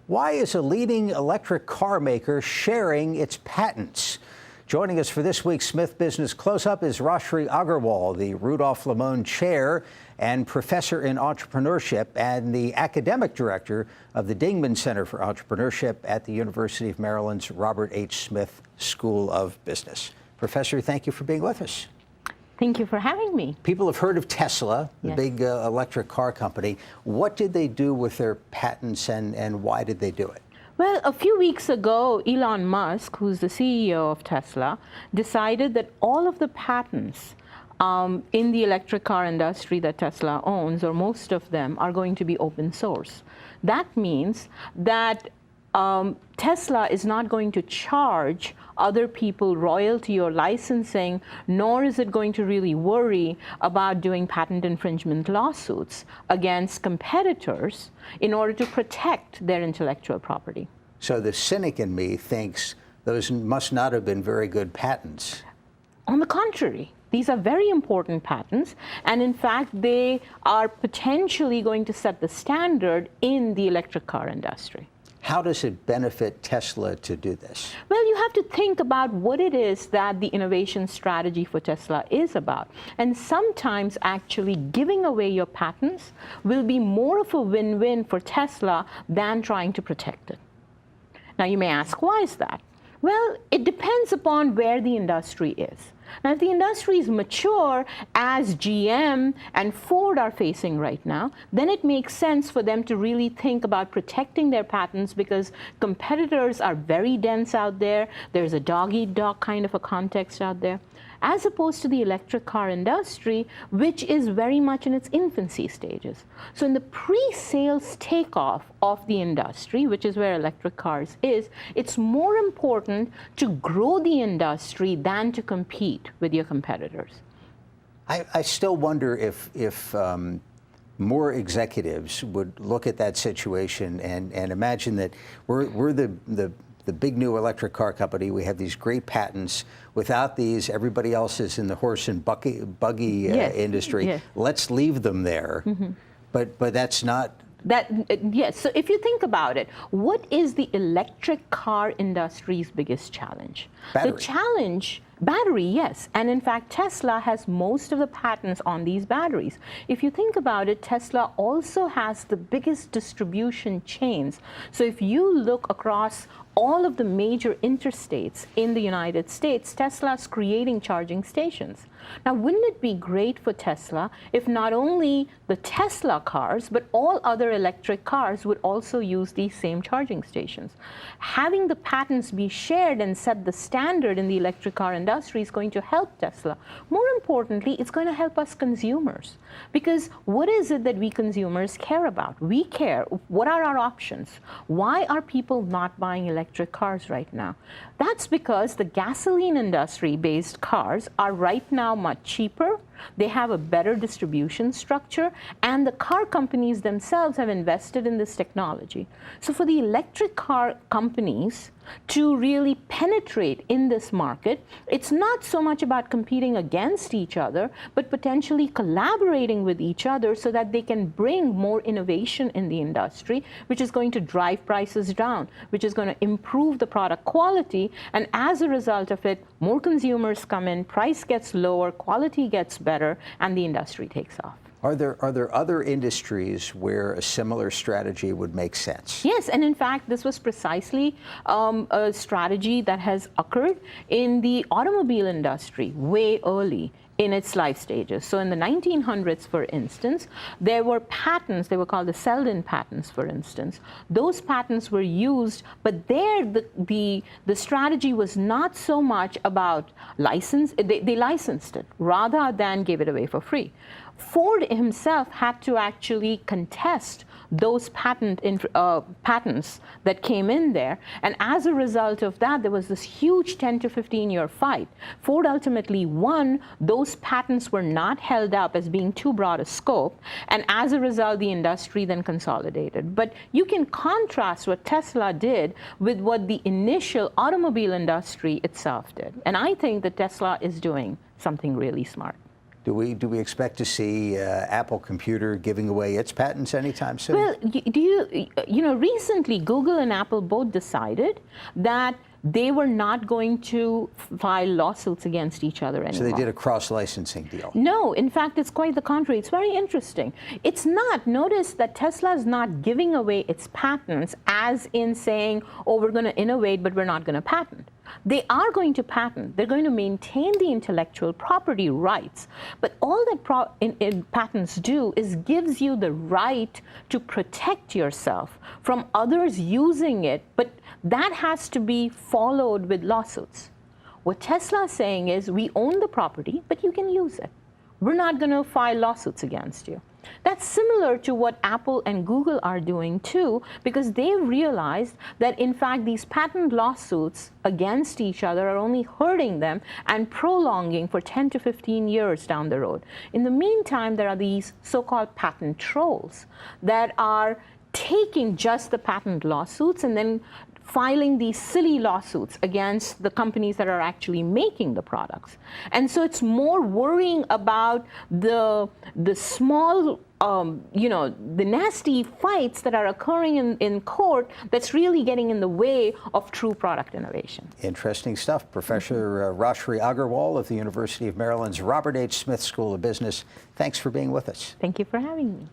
Why is a leading electric car maker sharing its patents? Joining us for this week's Smith Business Close-Up is Rajshree Agarwal, the Rudolph Lamone Chair and Professor in Entrepreneurship and the Academic Director of the Dingman Center for Entrepreneurship at the University of Maryland's Robert H. Smith School of Business. Professor, thank you for being with us. Thank you for having me. People have heard of Tesla, the Yes. big electric car company. What did they do with their patents and why did they do it? Well, a few weeks ago, Elon Musk, who's the CEO of Tesla, decided that all of the patents in the electric car industry that Tesla owns, or most of them, are going to be open source. That means that Tesla is not going to charge other people royalty or licensing, nor is it going to really worry about doing patent infringement lawsuits against competitors in order to protect their intellectual property. So the cynic in me thinks those must not have been very good patents. On the contrary, these are very important patents, and in fact, they are potentially going to set the standard in the electric car industry. How does it benefit Tesla to do this? Well, you have to think about what it is that the innovation strategy for Tesla is about. And sometimes actually giving away your patents will be more of a win-win for Tesla than trying to protect it. Now, you may ask, why is that? Well, it depends upon where the industry is. Now, if the industry is mature, as GM and Ford are facing right now, then it makes sense for them to really think about protecting their patents because competitors are very dense out there. There's a dog-eat-dog kind of a context out there, as opposed to the electric car industry, which is very much in its infancy stages. So in the pre-sales takeoff of the industry, which is where electric cars is, it's more important to grow the industry than to compete with your competitors. I still wonder if more executives would look at that situation and imagine that we're the big new electric car company. We have these great patents. Without these, everybody else is in the horse and buggy Yes. industry. Yes. Let's leave them there. Mm-hmm. But that's not. Yes, so if you think about it, what is the electric car industry's biggest challenge? Battery. The challenge, battery, yes. And in fact, Tesla has most of the patents on these batteries. If you think about it, Tesla also has the biggest distribution chains. So if you look across all of the major interstates in the United States, Tesla's creating charging stations. Now, wouldn't it be great for Tesla if not only the Tesla cars, but all other electric cars would also use these same charging stations? Having the patents be shared and set the standard in the electric car industry is going to help Tesla. More importantly, it's going to help us consumers. Because what is it that we consumers care about? We care, what are our options? Why are people not buying electric cars right now? That's because the gasoline industry-based cars are right now much cheaper. They have a better distribution structure, and the car companies themselves have invested in this technology. So for the electric car companies to really penetrate in this market, it's not so much about competing against each other, but potentially collaborating with each other so that they can bring more innovation in the industry, which is going to drive prices down, which is going to improve the product quality, and as a result of it, more consumers come in, price gets lower, quality gets better, and the industry takes off. Are there other industries where a similar strategy would make sense? Yes, and in fact, this was precisely a strategy that has occurred in the automobile industry way early in its life stages. So in the 1900s, for instance, there were patents, they were called the Selden patents, for instance. Those patents were used, but there the strategy was not so much about license, they licensed it rather than gave it away for free. Ford himself had to actually contest those patents that came in there, and as a result of that, there was this huge 10 to 15-year fight. Ford ultimately won. Those patents were not held up as being too broad a scope, and as a result, the industry then consolidated. But you can contrast what Tesla did with what the initial automobile industry itself did, and I think that Tesla is doing something really smart. Do we expect to see Apple Computer giving away its patents anytime soon? Well, recently Google and Apple both decided that they were not going to file lawsuits against each other anymore. So they did a cross-licensing deal? No, in fact, it's quite the contrary. It's very interesting. It's not, notice that Tesla is not giving away its patents as in saying, oh, we're going to innovate, but we're not going to patent. They are going to patent. They're going to maintain the intellectual property rights. But all that patents do is gives you the right to protect yourself from others using it, but that has to be followed with lawsuits. What Tesla is saying is, we own the property, but you can use it. We're not going to file lawsuits against you. That's similar to what Apple and Google are doing too, because they've realized that in fact these patent lawsuits against each other are only hurting them and prolonging for 10 to 15 years down the road. In the meantime, there are these so-called patent trolls that are taking just the patent lawsuits and then filing these silly lawsuits against the companies that are actually making the products. And so it's more worrying about the small, the nasty fights that are occurring in court that's really getting in the way of true product innovation. Interesting stuff. Professor Rajshree Agarwal of the University of Maryland's Robert H. Smith School of Business, thanks for being with us. Thank you for having me.